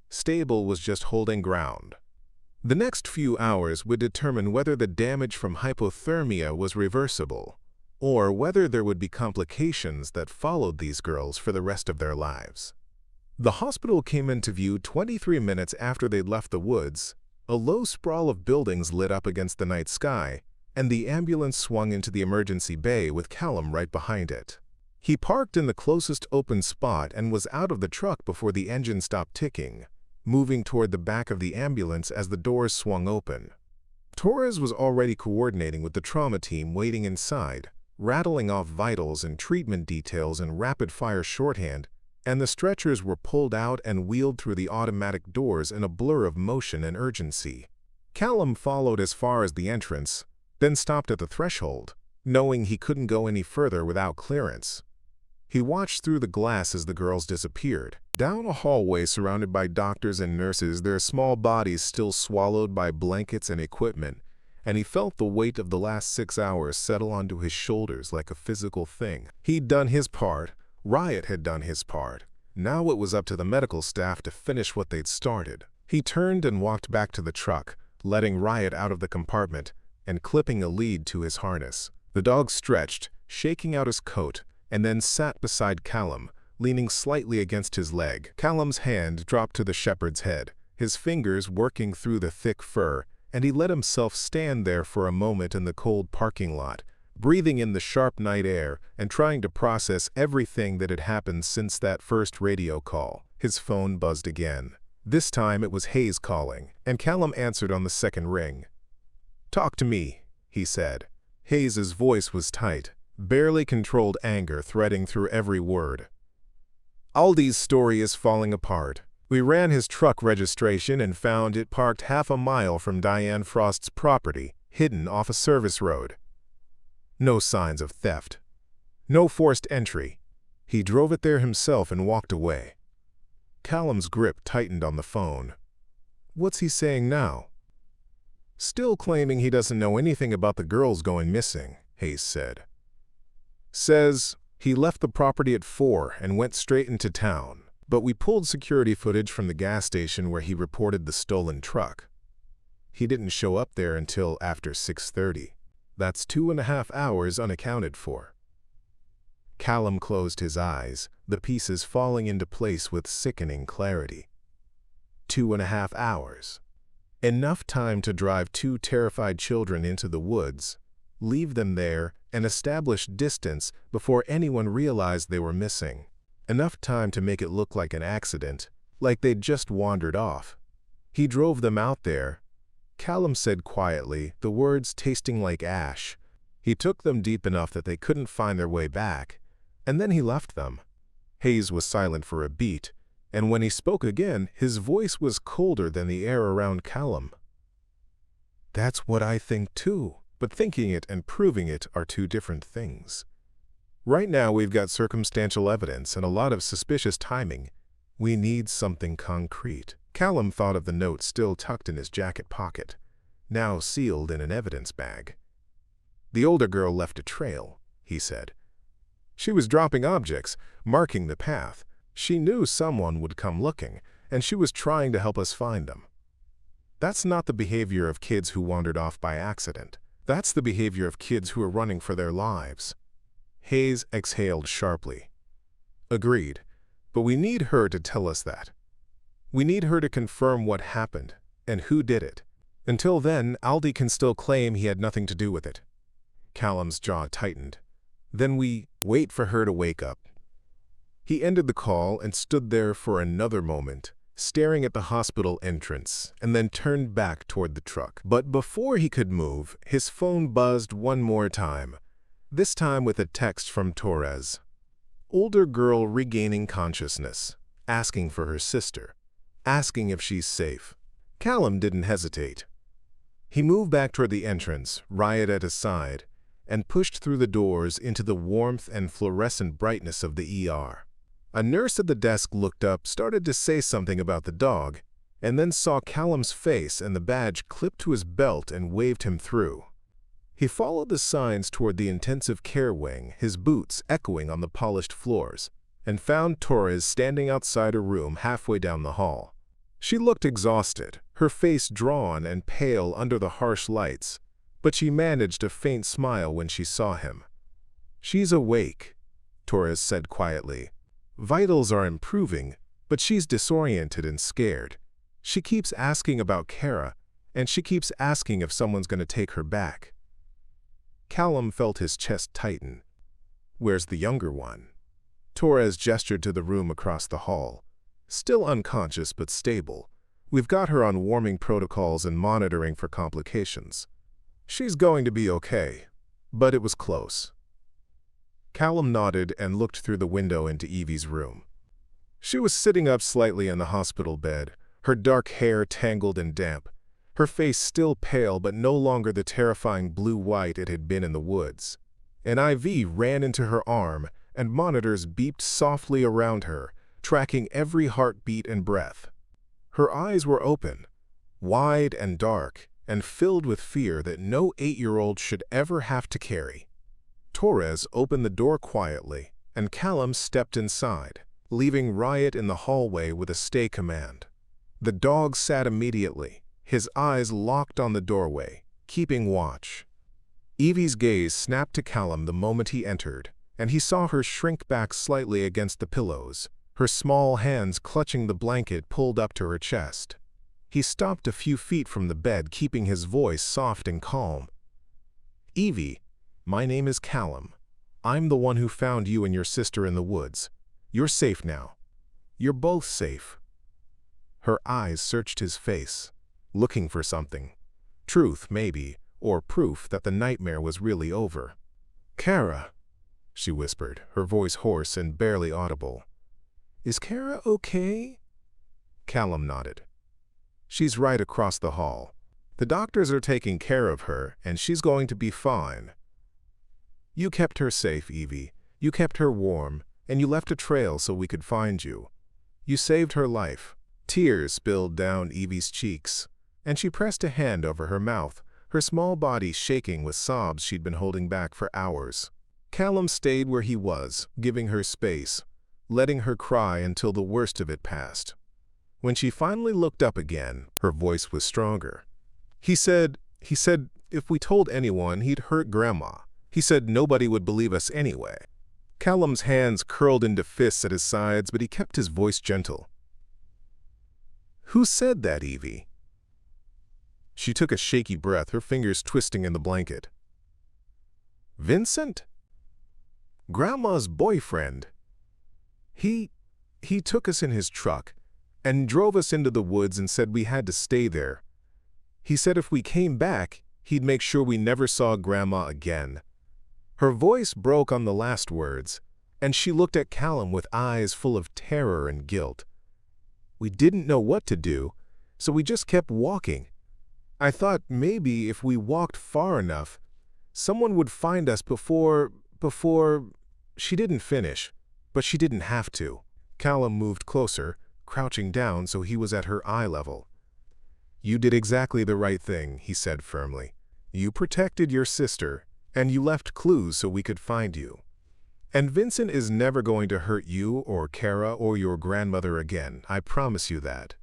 A: Stable was just holding ground. The next few hours would determine whether the damage from hypothermia was reversible, or whether there would be complications that followed these girls for the rest of their lives. The hospital came into view 23 minutes after they'd left the woods. A low sprawl of buildings lit up against the night sky, and the ambulance swung into the emergency bay with Callum right behind it. He parked in the closest open spot and was out of the truck before the engine stopped ticking, moving toward the back of the ambulance as the doors swung open. Torres was already coordinating with the trauma team waiting inside, rattling off vitals and treatment details in rapid-fire shorthand, and the stretchers were pulled out and wheeled through the automatic doors in a blur of motion and urgency. Callum followed as far as the entrance, then stopped at the threshold, knowing he couldn't go any further without clearance. He watched through the glass as the girls disappeared. Down a hallway surrounded by doctors and nurses, their small bodies still swallowed by blankets and equipment, and he felt the weight of the last 6 hours settle onto his shoulders like a physical thing. He'd done his part. Riot had done his part. Now it was up to the medical staff to finish what they'd started. He turned and walked back to the truck, letting Riot out of the compartment and clipping a lead to his harness. The dog stretched, shaking out his coat, and then sat beside Callum, leaning slightly against his leg. Callum's hand dropped to the shepherd's head, his fingers working through the thick fur, and he let himself stand there for a moment in the cold parking lot, breathing in the sharp night air and trying to process everything that had happened since that first radio call. His phone buzzed again. This time it was Hayes calling, and Callum answered on the second ring. "Talk to me," he said. Hayes's voice was tight, barely controlled anger threading through every word. "Aldi's story is falling apart. We ran his truck registration and found it parked half a mile from Diane Frost's property, hidden off a service road. No signs of theft. No forced entry. He drove it there himself and walked away." Callum's grip tightened on the phone. "What's he saying now?" "Still claiming he doesn't know anything about the girls going missing," Hayes said. "Says he left the property at 4 and went straight into town, but we pulled security footage from the gas station where he reported the stolen truck. He didn't show up there until after 6:30. That's 2.5 hours unaccounted for." Callum closed his eyes, the pieces falling into place with sickening clarity. 2.5 hours. Enough time to drive 2 terrified children into the woods, leave them there, and establish distance before anyone realized they were missing. Enough time to make it look like an accident, like they'd just wandered off. He drove them out there. Callum said quietly, the words tasting like ash. He took them deep enough that they couldn't find their way back, and then he left them. Hayes was silent for a beat, and when he spoke again, his voice was colder than the air around Callum. "That's what I think too, but thinking it and proving it are 2 different things. Right now we've got circumstantial evidence and a lot of suspicious timing. We need something concrete." Callum thought of the note still tucked in his jacket pocket, now sealed in an evidence bag. "The older girl left a trail," he said. "She was dropping objects, marking the path. She knew someone would come looking, and she was trying to help us find them. That's not the behavior of kids who wandered off by accident. That's the behavior of kids who are running for their lives." Hayes exhaled sharply. "Agreed, but we need her to tell us that. We need her to confirm what happened and who did it. Until then, Aldi can still claim he had nothing to do with it." Callum's jaw tightened. "Then we wait for her to wake up." He ended the call and stood there for another moment, staring at the hospital entrance, and then turned back toward the truck. But before he could move, his phone buzzed one more time, this time with a text from Torres. Older girl regaining consciousness, asking for her sister, asking if she's safe. Callum didn't hesitate. He moved back toward the entrance, Riot at his side, and pushed through the doors into the warmth and fluorescent brightness of the ER. A nurse at the desk looked up, started to say something about the dog, and then saw Callum's face and the badge clipped to his belt and waved him through. He followed the signs toward the intensive care wing, his boots echoing on the polished floors, and found Torres standing outside her room halfway down the hall. She looked exhausted, her face drawn and pale under the harsh lights, but she managed a faint smile when she saw him. "She's awake," Torres said quietly. "Vitals are improving, but she's disoriented and scared. She keeps asking about Kara, and she keeps asking if someone's going to take her back." Callum felt his chest tighten. "Where's the younger one?" Torres gestured to the room across the hall. Still unconscious but stable. We've got her on warming protocols and monitoring for complications. She's going to be okay, but it was close. Callum nodded and looked through the window into Evie's room. She was sitting up slightly in the hospital bed, her dark hair tangled and damp, her face still pale but no longer the terrifying blue-white it had been in the woods. An IV ran into her arm, and monitors beeped softly around her, tracking every heartbeat and breath. Her eyes were open, wide and dark, and filled with fear that no 8-year-old should ever have to carry. Torres opened the door quietly, and Callum stepped inside, leaving Riot in the hallway with a stay command. The dog sat immediately, his eyes locked on the doorway, keeping watch. Evie's gaze snapped to Callum the moment he entered, and he saw her shrink back slightly against the pillows, her small hands clutching the blanket pulled up to her chest. He stopped a few feet from the bed, keeping his voice soft and calm. "Evie, my name is Callum. I'm the one who found you and your sister in the woods. You're safe now. You're both safe." Her eyes searched his face, looking for something. Truth, maybe, or proof that the nightmare was really over. "Kara," she whispered, her voice hoarse and barely audible. "Is Kara okay?" Callum nodded. "She's right across the hall. The doctors are taking care of her, and she's going to be fine. You kept her safe, Evie. You kept her warm, and you left a trail so we could find you. You saved her life." Tears spilled down Evie's cheeks, and she pressed a hand over her mouth, her small body shaking with sobs she'd been holding back for hours. Callum stayed where he was, giving her space, letting her cry until the worst of it passed. When she finally looked up again, her voice was stronger. He said, if we told anyone, he'd hurt Grandma. He said nobody would believe us anyway." Callum's hands curled into fists at his sides, but he kept his voice gentle. "Who said that, Evie?" She took a shaky breath, her fingers twisting in the blanket. "Vincent? Grandma's boyfriend. He took us in his truck and drove us into the woods and said we had to stay there. He said if we came back, he'd make sure we never saw Grandma again." Her voice broke on the last words, and she looked at Callum with eyes full of terror and guilt. "We didn't know what to do, so we just kept walking. I thought maybe if we walked far enough, someone would find us before... She didn't finish, but she didn't have to." Callum moved closer, crouching down so he was at her eye level. "You did exactly the right thing," he said firmly. "You protected your sister, and you left clues so we could find you. And Vincent is never going to hurt you or Kara or your grandmother again, I promise you that."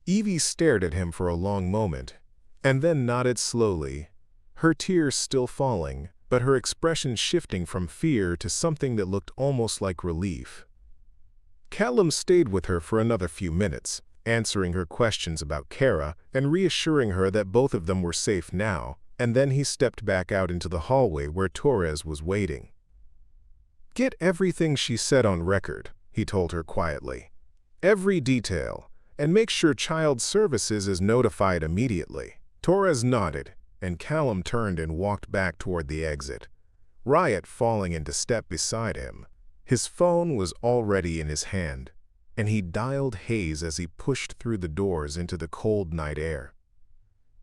A: Evie stared at him for a long moment, and then nodded slowly, her tears still falling, but her expression shifting from fear to something that looked almost like relief. Callum stayed with her for another few minutes, answering her questions about Kara and reassuring her that both of them were safe now, and then he stepped back out into the hallway where Torres was waiting. "Get everything she said on record," he told her quietly. "Every detail, and make sure Child Services is notified immediately." Torres nodded, and Callum turned and walked back toward the exit, Riot falling into step beside him. His phone was already in his hand, and he dialed Hayes as he pushed through the doors into the cold night air.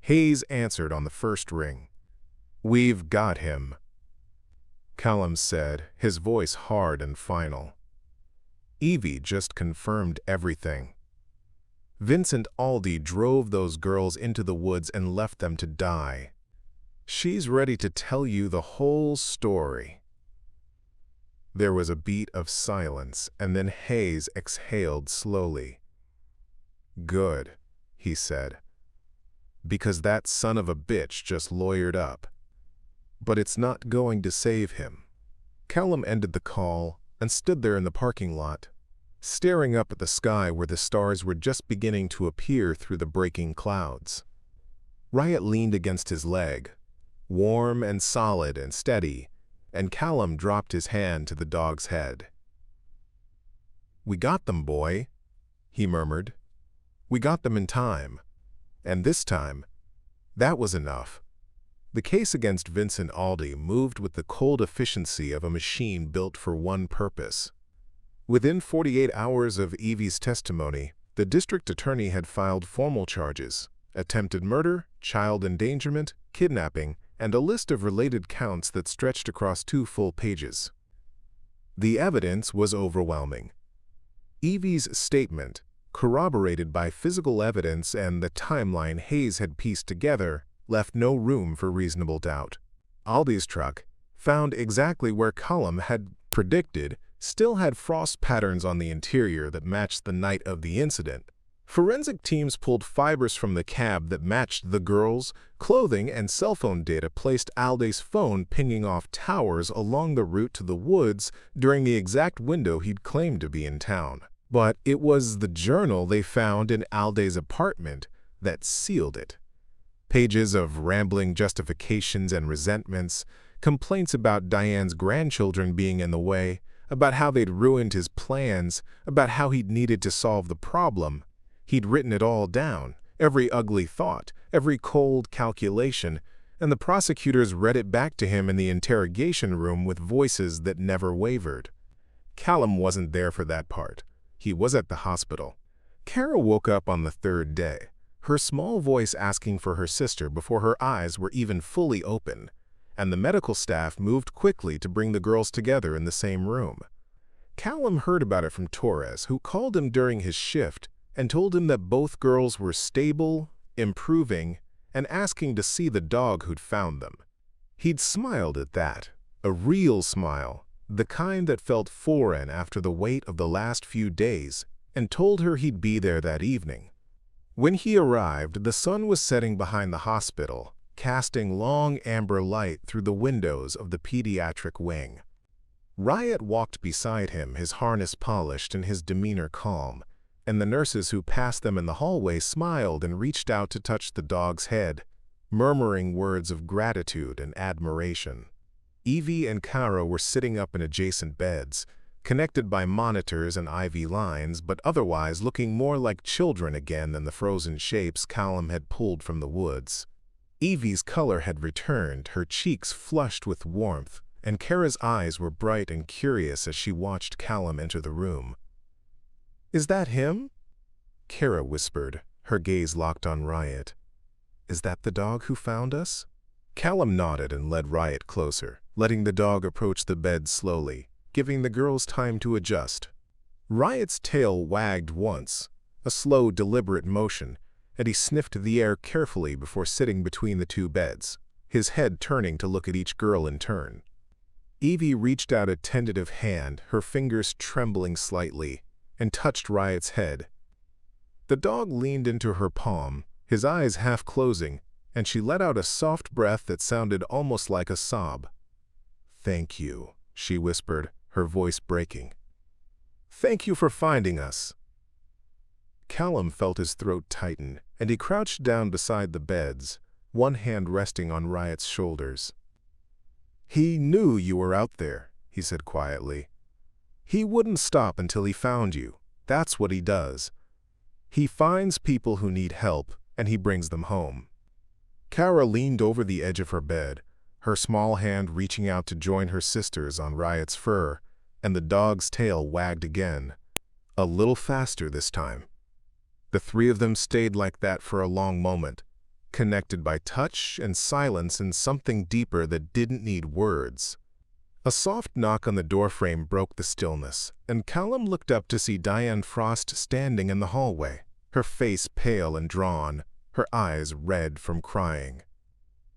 A: Hayes answered on the first ring. "We've got him," Callum said, his voice hard and final. Evie just confirmed everything. Vincent Aldi drove those girls into the woods and left them to die. She's ready to tell you the whole story. There was a beat of silence, and then Hayes exhaled slowly. "Good," he said, "because that son of a bitch just lawyered up. But it's not going to save him." Callum ended the call and stood there in the parking lot, staring up at the sky where the stars were just beginning to appear through the breaking clouds. Riot leaned against his leg, warm and solid and steady, and Callum dropped his hand to the dog's head. "We got them, boy," he murmured. "We got them in time. And this time, that was enough." The case against Vincent Aldi moved with the cold efficiency of a machine built for one purpose. Within 48 hours of Evie's testimony, the district attorney had filed formal charges: attempted murder, child endangerment, kidnapping, and a list of related counts that stretched across 2 full pages. The evidence was overwhelming. Evie's statement, corroborated by physical evidence and the timeline Hayes had pieced together, left no room for reasonable doubt. Aldi's truck, found exactly where Callum had predicted, still had frost patterns on the interior that matched the night of the incident. Forensic teams pulled fibers from the cab that matched the girls' clothing, and cell phone data placed Aldi's phone pinging off towers along the route to the woods during the exact window he'd claimed to be in town. But it was the journal they found in Aldi's apartment that sealed it. Pages of rambling justifications and resentments, complaints about Diane's grandchildren being in the way, about how they'd ruined his plans, about how he'd needed to solve the problem. He'd written it all down, every ugly thought, every cold calculation, and the prosecutors read it back to him in the interrogation room with voices that never wavered. Callum wasn't there for that part. He was at the hospital. Kara woke up on the 3rd day, her small voice asking for her sister before her eyes were even fully open, and the medical staff moved quickly to bring the girls together in the same room. Callum heard about it from Torres, who called him during his shift and told him that both girls were stable, improving, and asking to see the dog who'd found them. He'd smiled at that, a real smile, the kind that felt foreign after the weight of the last few days, and told her he'd be there that evening. When he arrived, the sun was setting behind the hospital, casting long amber light through the windows of the pediatric wing. Riot walked beside him, his harness polished and his demeanor calm, and the nurses who passed them in the hallway smiled and reached out to touch the dog's head, murmuring words of gratitude and admiration. Evie and Kara were sitting up in adjacent beds, connected by monitors and IV lines, but otherwise looking more like children again than the frozen shapes Callum had pulled from the woods. Evie's color had returned, her cheeks flushed with warmth, and Kara's eyes were bright and curious as she watched Callum enter the room. "Is that him?" Kara whispered, her gaze locked on Riot. "Is that the dog who found us?" Callum nodded and led Riot closer, letting the dog approach the bed slowly, giving the girls time to adjust. Riot's tail wagged once, a slow, deliberate motion, and he sniffed the air carefully before sitting between the 2 beds, his head turning to look at each girl in turn. Evie reached out a tentative hand, her fingers trembling slightly, and touched Riot's head. The dog leaned into her palm, his eyes half closing, and she let out a soft breath that sounded almost like a sob. "Thank you," she whispered, her voice breaking. "Thank you for finding us." Callum felt his throat tighten, and he crouched down beside the beds, one hand resting on Riot's shoulders. "He knew you were out there," he said quietly. "He wouldn't stop until he found you. That's what he does. He finds people who need help, and he brings them home." Kara leaned over the edge of her bed, her small hand reaching out to join her sister's on Riot's fur, and the dog's tail wagged again, a little faster this time. The 3 of them stayed like that for a long moment, connected by touch and silence and something deeper that didn't need words. A soft knock on the doorframe broke the stillness, and Callum looked up to see Diane Frost standing in the hallway, her face pale and drawn, her eyes red from crying.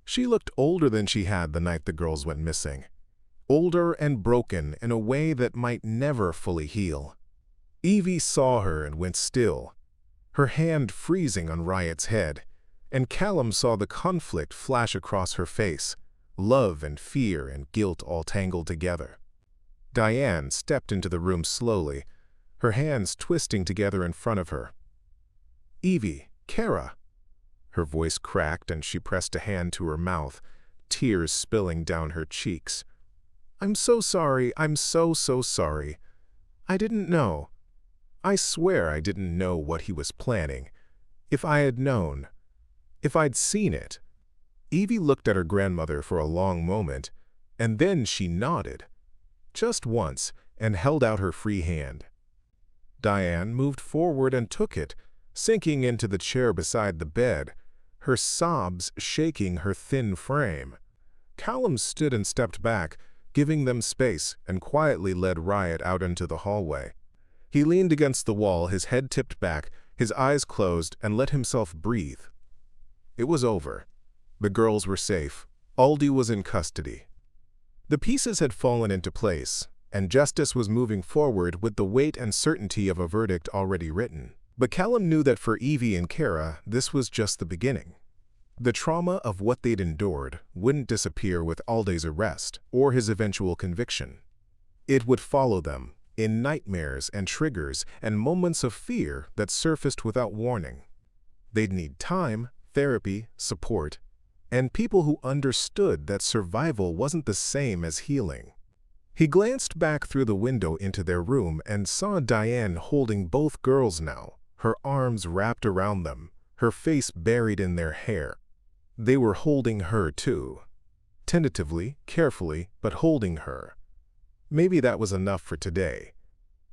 A: She looked older than she had the night the girls went missing, older and broken in a way that might never fully heal. Evie saw her and went still, her hand freezing on Riot's head, and Callum saw the conflict flash across her face, love and fear and guilt all tangled together. Diane stepped into the room slowly, her hands twisting together in front of her. "Evie, Kara." Her voice cracked and she pressed a hand to her mouth, tears spilling down her cheeks. "I'm so sorry, I'm so sorry. I didn't know." I swear I didn't know what he was planning. If I had known, if I'd seen it. Evie looked at her grandmother for a long moment, and then she nodded, just once, and held out her free hand. Diane moved forward and took it, sinking into the chair beside the bed, her sobs shaking her thin frame. Callum stood and stepped back, giving them space, and quietly led Riot out into the hallway. He leaned against the wall, his head tipped back, his eyes closed, and let himself breathe. It was over. The girls were safe. Aldi was in custody. The pieces had fallen into place, and justice was moving forward with the weight and certainty of a verdict already written. But Callum knew that for Evie and Kara, this was just the beginning. The trauma of what they'd endured wouldn't disappear with Aldi's arrest or his eventual conviction. It would follow them in nightmares and triggers and moments of fear that surfaced without warning. They'd need time, therapy, support, and people who understood that survival wasn't the same as healing. He glanced back through the window into their room and saw Diane holding both girls now, her arms wrapped around them, her face buried in their hair. They were holding her too. Tentatively, carefully, but holding her. Maybe that was enough for today.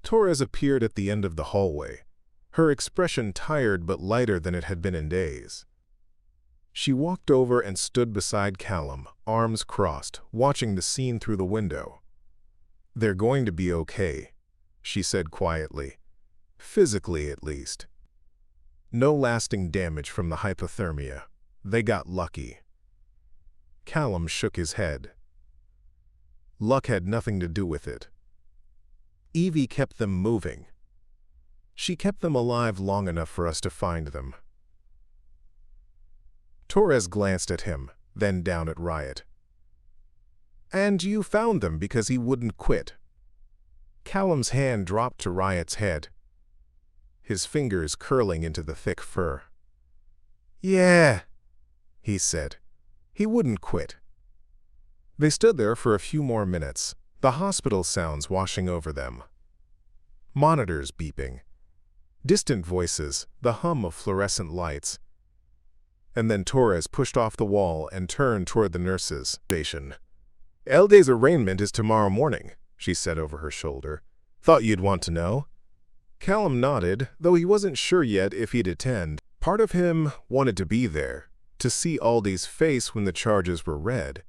A: Torres appeared at the end of the hallway, her expression tired but lighter than it had been in days. She walked over and stood beside Callum, arms crossed, watching the scene through the window. "They're going to be okay," she said quietly. "Physically, at least. No lasting damage from the hypothermia. They got lucky." Callum shook his head. Luck had nothing to do with it. Evie kept them moving. She kept them alive long enough for us to find them. Torres glanced at him, then down at Riot. "And you found them because he wouldn't quit." Callum's hand dropped to Riot's head, his fingers curling into the thick fur. "Yeah," he said. "He wouldn't quit." They stood there for a few more minutes, the hospital sounds washing over them. Monitors beeping. Distant voices, the hum of fluorescent lights. And then Torres pushed off the wall and turned toward the nurses' station. "Elde's arraignment is tomorrow morning," she said over her shoulder. "Thought you'd want to know." Callum nodded, though he wasn't sure yet if he'd attend. Part of him wanted to be there, to see Aldi's face when the charges were read,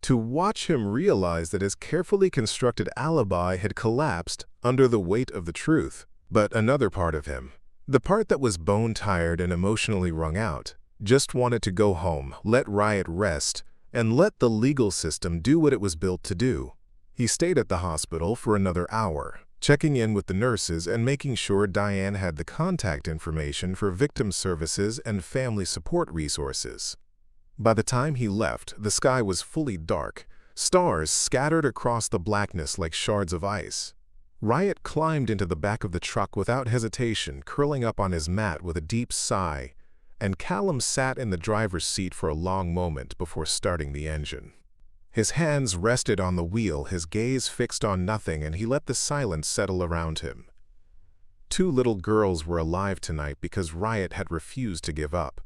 A: to watch him realize that his carefully constructed alibi had collapsed under the weight of the truth. But another part of him, the part that was bone-tired and emotionally wrung out, just wanted to go home, let Riot rest, and let the legal system do what it was built to do. He stayed at the hospital for another hour, checking in with the nurses and making sure Diane had the contact information for victim services and family support resources. By the time he left, the sky was fully dark, stars scattered across the blackness like shards of ice. Riot climbed into the back of the truck without hesitation, curling up on his mat with a deep sigh, and Callum sat in the driver's seat for a long moment before starting the engine. His hands rested on the wheel, his gaze fixed on nothing, and he let the silence settle around him. 2 little girls were alive tonight because Riot had refused to give up.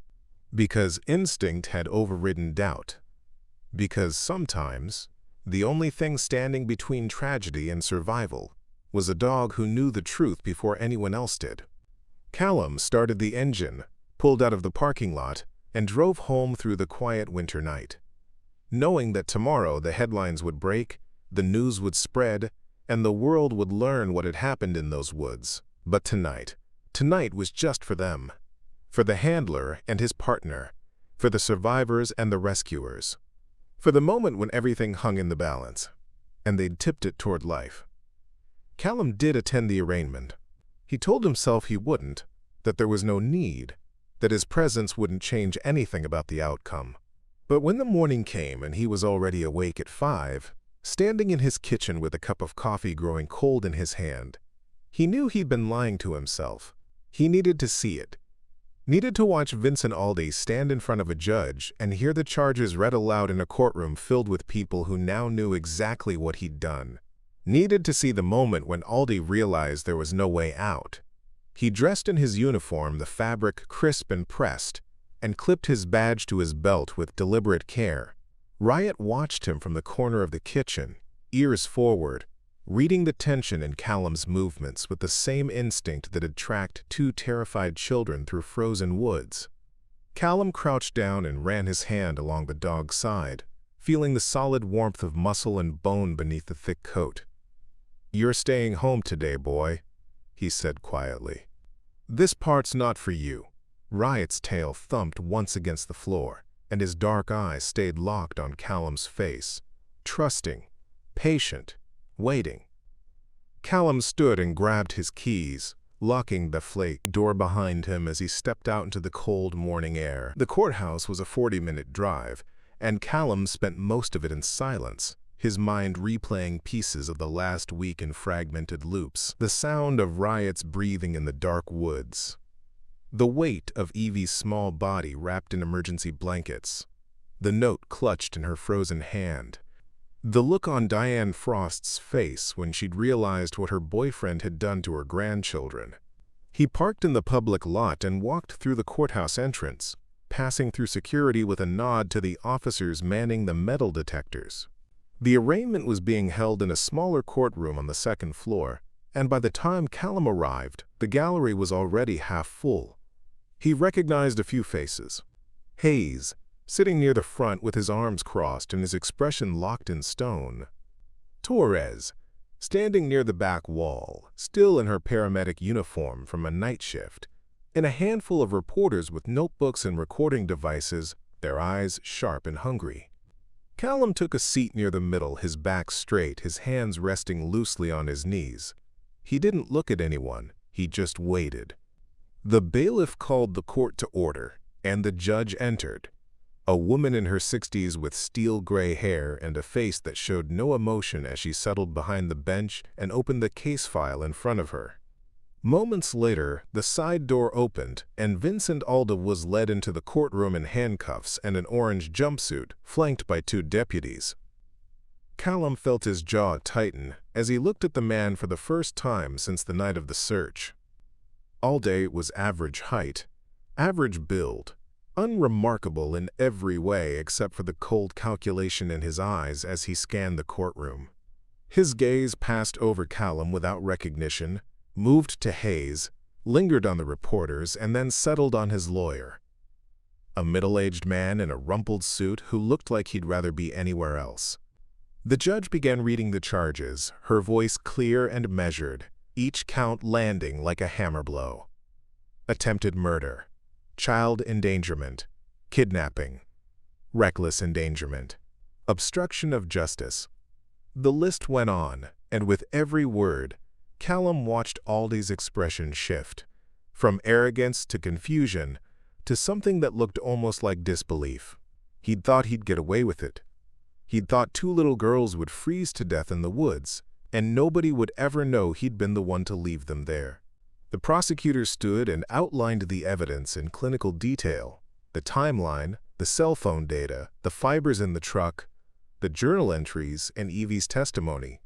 A: Because instinct had overridden doubt. Because sometimes, the only thing standing between tragedy and survival was a dog who knew the truth before anyone else did. Callum started the engine, pulled out of the parking lot, and drove home through the quiet winter night, knowing that tomorrow the headlines would break, the news would spread, and the world would learn what had happened in those woods. But tonight was just for them. For the handler and his partner, for the survivors and the rescuers, for the moment when everything hung in the balance, and they'd tipped it toward life. Callum did attend the arraignment. He told himself he wouldn't, that there was no need, that his presence wouldn't change anything about the outcome. But when the morning came and he was already awake at 5, standing in his kitchen with a cup of coffee growing cold in his hand, he knew he'd been lying to himself. He needed to see it. Needed to watch Vincent Aldi stand in front of a judge and hear the charges read aloud in a courtroom filled with people who now knew exactly what he'd done. Needed to see the moment when Aldi realized there was no way out. He dressed in his uniform, the fabric crisp and pressed, and clipped his badge to his belt with deliberate care. Riot watched him from the corner of the kitchen, ears forward, reading the tension in Callum's movements with the same instinct that had tracked two terrified children through frozen woods. Callum crouched down and ran his hand along the dog's side, feeling the solid warmth of muscle and bone beneath the thick coat. "You're staying home today, boy," he said quietly. "This part's not for you." Riot's tail thumped once against the floor, and his dark eyes stayed locked on Callum's face, trusting, patient, waiting. Callum stood and grabbed his keys, locking the flake door behind him as he stepped out into the cold morning air. The courthouse was a 40-minute drive, and Callum spent most of it in silence, his mind replaying pieces of the last week in fragmented loops. The sound of Riot's breathing in the dark woods. The weight of Evie's small body wrapped in emergency blankets. The note clutched in her frozen hand. The look on Diane Frost's face when she'd realized what her boyfriend had done to her grandchildren. He parked in the public lot and walked through the courthouse entrance, passing through security with a nod to the officers manning the metal detectors. The arraignment was being held in a smaller courtroom on the second floor, and by the time Callum arrived, the gallery was already half full. He recognized a few faces. Hayes, sitting near the front with his arms crossed and his expression locked in stone. Torres, standing near the back wall, still in her paramedic uniform from a night shift, and a handful of reporters with notebooks and recording devices, their eyes sharp and hungry. Callum took a seat near the middle, his back straight, his hands resting loosely on his knees. He didn't look at anyone, he just waited. The bailiff called the court to order, and the judge entered. A woman in her 60s with steel-gray hair and a face that showed no emotion as she settled behind the bench and opened the case file in front of her. Moments later, the side door opened, and Vincent Alda was led into the courtroom in handcuffs and an orange jumpsuit, flanked by two deputies. Callum felt his jaw tighten as he looked at the man for the first time since the night of the search. Alda was average height, average build, unremarkable in every way except for the cold calculation in his eyes as he scanned the courtroom. His gaze passed over Callum without recognition, moved to Hayes, lingered on the reporters, and then settled on his lawyer. A middle-aged man in a rumpled suit who looked like he'd rather be anywhere else. The judge began reading the charges, her voice clear and measured, each count landing like a hammer blow. Attempted murder, child endangerment, kidnapping, reckless endangerment, obstruction of justice. The list went on, and with every word, Callum watched Aldi's expression shift, from arrogance to confusion, to something that looked almost like disbelief. He'd thought he'd get away with it. He'd thought two little girls would freeze to death in the woods, and nobody would ever know he'd been the one to leave them there. The prosecutor stood and outlined the evidence in clinical detail, the timeline, the cell phone data, the fibers in the truck, the journal entries, and Evie's testimony.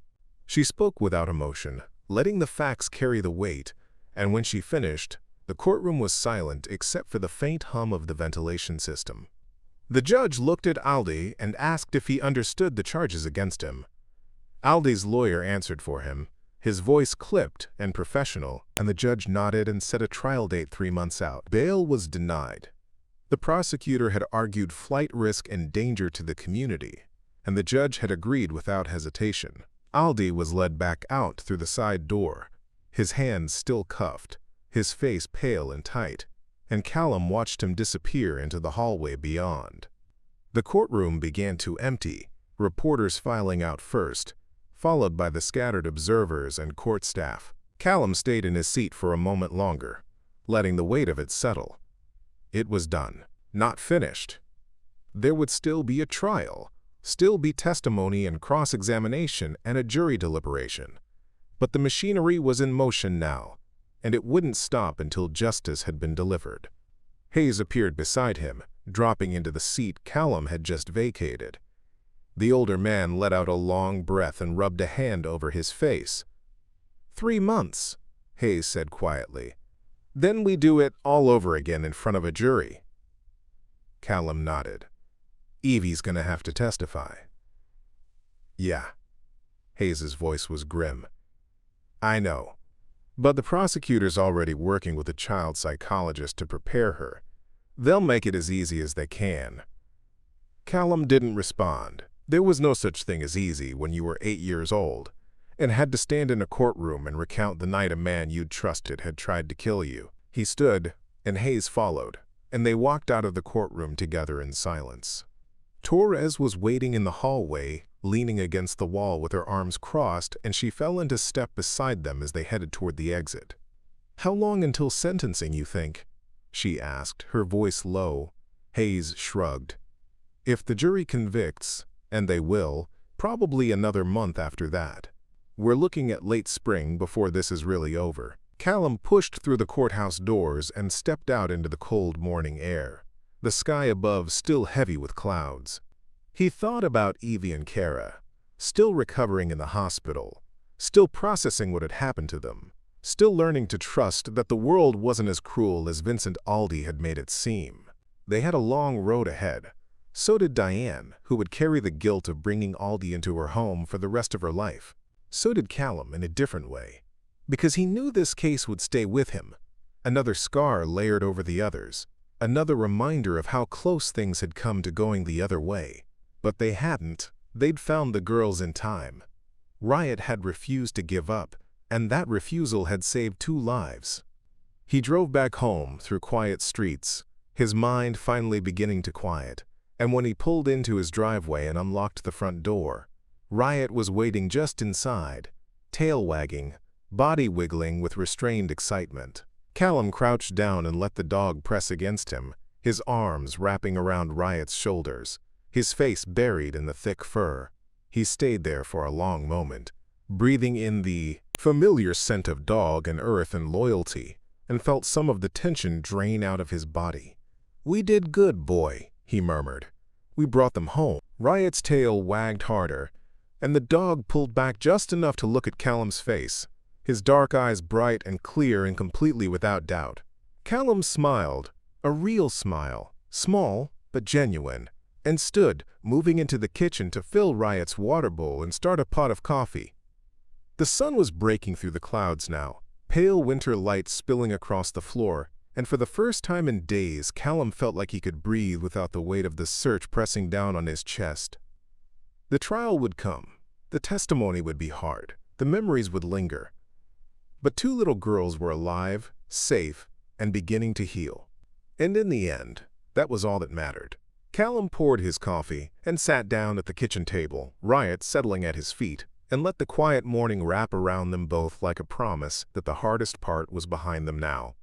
A: She spoke without emotion, letting the facts carry the weight, and when she finished, the courtroom was silent except for the faint hum of the ventilation system. The judge looked at Aldi and asked if he understood the charges against him. Aldi's lawyer answered for him, his voice clipped and professional, and the judge nodded and set a trial date 3 months out. Bail was denied. The prosecutor had argued flight risk and danger to the community, and the judge had agreed without hesitation. Aldi was led back out through the side door, his hands still cuffed, his face pale and tight, and Callum watched him disappear into the hallway beyond. The courtroom began to empty, reporters filing out first, followed by the scattered observers and court staff. Callum stayed in his seat for a moment longer, letting the weight of it settle. It was done, not finished. There would still be a trial, still be testimony and cross-examination and a jury deliberation. But the machinery was in motion now, and it wouldn't stop until justice had been delivered. Hayes appeared beside him, dropping into the seat Callum had just vacated. The older man let out a long breath and rubbed a hand over his face. 3 months, Hayes said quietly. Then we do it all over again in front of a jury. Callum nodded. Evie's gonna have to testify. Yeah. Hayes's voice was grim. I know. But the prosecutor's already working with a child psychologist to prepare her. They'll make it as easy as they can. Callum didn't respond. There was no such thing as easy when you were 8 years old and had to stand in a courtroom and recount the night a man you'd trusted had tried to kill you. He stood, and Hayes followed, and they walked out of the courtroom together in silence. Torres was waiting in the hallway, leaning against the wall with her arms crossed, and she fell into step beside them as they headed toward the exit. How long until sentencing, you think? She asked, her voice low. Hayes shrugged. If the jury convicts, and they will, probably another month after that. We're looking at late spring before this is really over. Callum pushed through the courthouse doors and stepped out into the cold morning air, the sky above still heavy with clouds. He thought about Evie and Kara, still recovering in the hospital, still processing what had happened to them, still learning to trust that the world wasn't as cruel as Vincent Aldi had made it seem. They had a long road ahead. So did Diane, who would carry the guilt of bringing Aldi into her home for the rest of her life. So did Callum in a different way, because he knew this case would stay with him, another scar layered over the others, another reminder of how close things had come to going the other way. But they hadn't. They'd found the girls in time. Riot had refused to give up, and that refusal had saved 2 lives. He drove back home through quiet streets, his mind finally beginning to quiet, and when he pulled into his driveway and unlocked the front door, Riot was waiting just inside, tail wagging, body wiggling with restrained excitement. Callum crouched down and let the dog press against him, his arms wrapping around Riot's shoulders, his face buried in the thick fur. He stayed there for a long moment, breathing in the familiar scent of dog and earth and loyalty, and felt some of the tension drain out of his body. "We did good, boy," he murmured. "We brought them home." Riot's tail wagged harder, and the dog pulled back just enough to look at Callum's face, his dark eyes bright and clear and completely without doubt. Callum smiled, a real smile, small but genuine, and stood, moving into the kitchen to fill Riot's water bowl and start a pot of coffee. The sun was breaking through the clouds now, pale winter light spilling across the floor, and for the first time in days, Callum felt like he could breathe without the weight of the search pressing down on his chest. The trial would come. The testimony would be hard. The memories would linger. But 2 little girls were alive, safe, and beginning to heal. And in the end, that was all that mattered. Callum poured his coffee and sat down at the kitchen table, Riot settling at his feet, and let the quiet morning wrap around them both like a promise that the hardest part was behind them now.